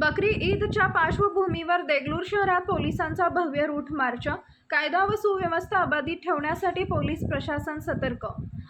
बकरी ईदच्या पार्श्वभूमीवर देगलूर शहरात पोलिसांचा भव्य रूट मार्च। कायदा व सुव्यवस्था अबाधित ठेवण्यासाठी पोलीस प्रशासन सतर्क।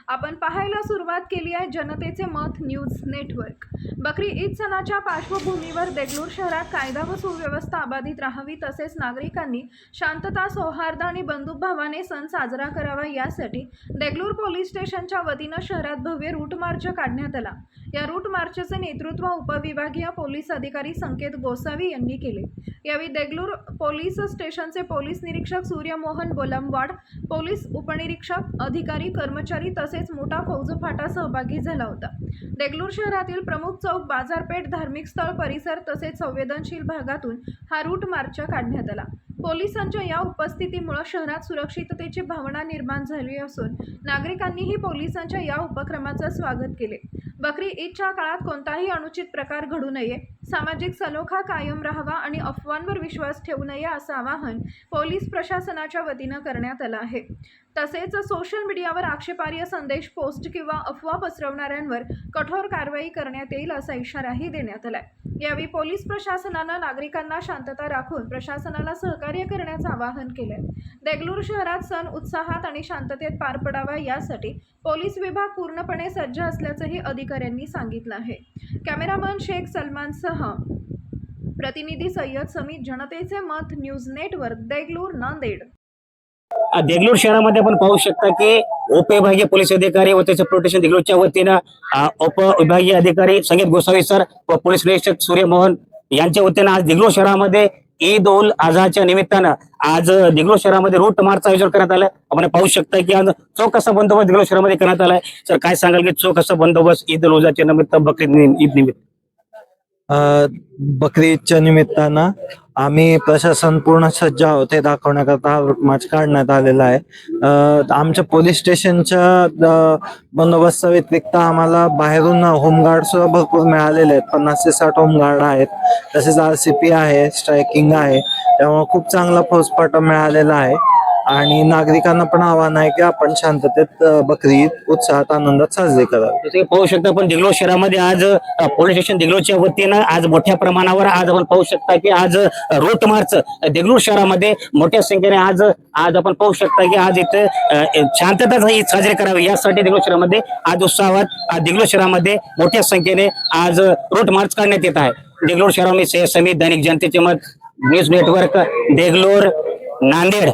आपण पाहायला सुरुवात केली आहे जनतेचे मत न्यूज नेटवर्क। बकरी ईद सणाच्या पार्श्वभूमीवर देगलूर शहरात कायदा व सुव्यवस्था अबाधित राहावी तसेच नागरिकांनी शांतता, सौहार्द आणि बंधुभावाने सण साजरा करावा यासाठी देगलूर पोलीस स्टेशनच्या वतीने शहरात भव्य रूट मार्च काढण्यात आला। या रूट मार्चचे नेतृत्व उपविभागीय पोलीस अधिकारी संकेत गोसावी यांनी केले। यावेळी देगलूर पोलीस स्टेशनचे पोलीस निरीक्षक सूर्यमोहन बोलमवाड, पोलीस उपनिरीक्षक, अधिकारी, कर्मचारी तसेच मोठा फौजफाटा सहभागी झाला होता। देगलूर शहरातील प्रमुख चौक, बाजारपेठ, धार्मिक स्थळ परिसर तसेच संवेदनशील भागातून हा रूट मार्च काढण्यात आला। पोलिसांच्या या उपस्थितीमुळे शहरात सुरक्षिततेची भावना निर्माण झाली असून नागरिकांनीही पोलिसांच्या या उपक्रमाचे स्वागत केले। बकरी ईदच्या काळात कोणताही अनुचित प्रकार घडू नये, सामाजिक सलोखा कायम राहावा आणि अफवांवर विश्वास ठेवू नये असं आवाहन पोलीस प्रशासनाच्या वतीने करण्यात आलं आहे। तसेच सोशल मीडियावर आक्षेपार्ह संदेश पोस्ट किंवा अफवा पसरवणाऱ्यांवर कठोर कारवाई करण्यात येईल असा इशाराही देण्यात आलाय। यावेळी पोलीस प्रशासनाने नागरिकांना शांतता राखून प्रशासनाला सहकार्य करण्याचे आवाहन केले। देगलूर शहरात सण उत्साहात आणि शांततेत पार पडावा यासाठी पोलीस विभाग पूर्णपणे सज्ज असल्याचंही अधिकाऱ्यांनी सांगितलं आहे। कॅमेरामन शेख सलमानसह प्रतिनिधी सय्यद समीत, जनतेचे मत न्यूज नेटवर्क, देगलूर, नांदेड। देगलूर शहरामध्ये आपण पाहू शकता की उपविभागीय पोलीस अधिकारी व त्याचे प्रोटेक्शन देगलूरच्या वतीने उपविभागीय अधिकारी संकेत गोसावी सर व पोलीस निरीक्षक सूर्यमोहन यांच्या वतीने आज देगलूर शहरामध्ये ईद उल अजहाच्या निमित्तानं आज देगलूर शहरामध्ये रूट मार्च आयोजन करण्यात आलं। आपण पाहू शकता की आज चोख असा बंदोबस्त देगलूर शहरामध्ये करण्यात आलाय। सर, काय सांगाल की चोख असा बंदोबस्त ईद उल अजहाच्या निमित्त, बकरी ईद निमित्त? बकरी ईदच्या निमित्तानं आम्ही प्रशासन पूर्ण सज्ज आहोत हे दाखवण्याकरता हा रूट मार्च काढण्यात आलेला आहे। आमच्या पोलीस स्टेशनच्या बंदोबस्ता व्यतिरिक्त आम्हाला बाहेरून होमगार्ड सुद्धा भरपूर मिळालेले आहेत। 50 ते 60 होमगार्ड आहेत, तसेच RCP आहे, स्ट्रायकिंग आहे, त्यामुळे खूप चांगला फौजफाटा मिळालेला आहे आणि नागरिकांना पण आव्हान आहे की आपण शांततेत बकरी ईद उत्साहात आनंदात साजरी करावी। जसे पाहू शकता आपण देगलूर शहरामध्ये आज पोलीस स्टेशन देगलूरच्या वतीनं आज मोठ्या प्रमाणावर आज आपण पाहू शकता की आज रूट मार्च देगलूर शहरामध्ये मोठ्या संख्येने आज आपण पाहू शकता की आज इथे शांतता साजरी करावी यासाठी देगलूर शहरामध्ये आज उत्साहात देगलूर शहरामध्ये मोठ्या संख्येने आज रूट मार्च काढण्यात येत आहे। देगलूर शहरामध्ये समीत, दैनिक जनतेचे मत, न्यूज नेटवर्क, देगलूर, नांदेड।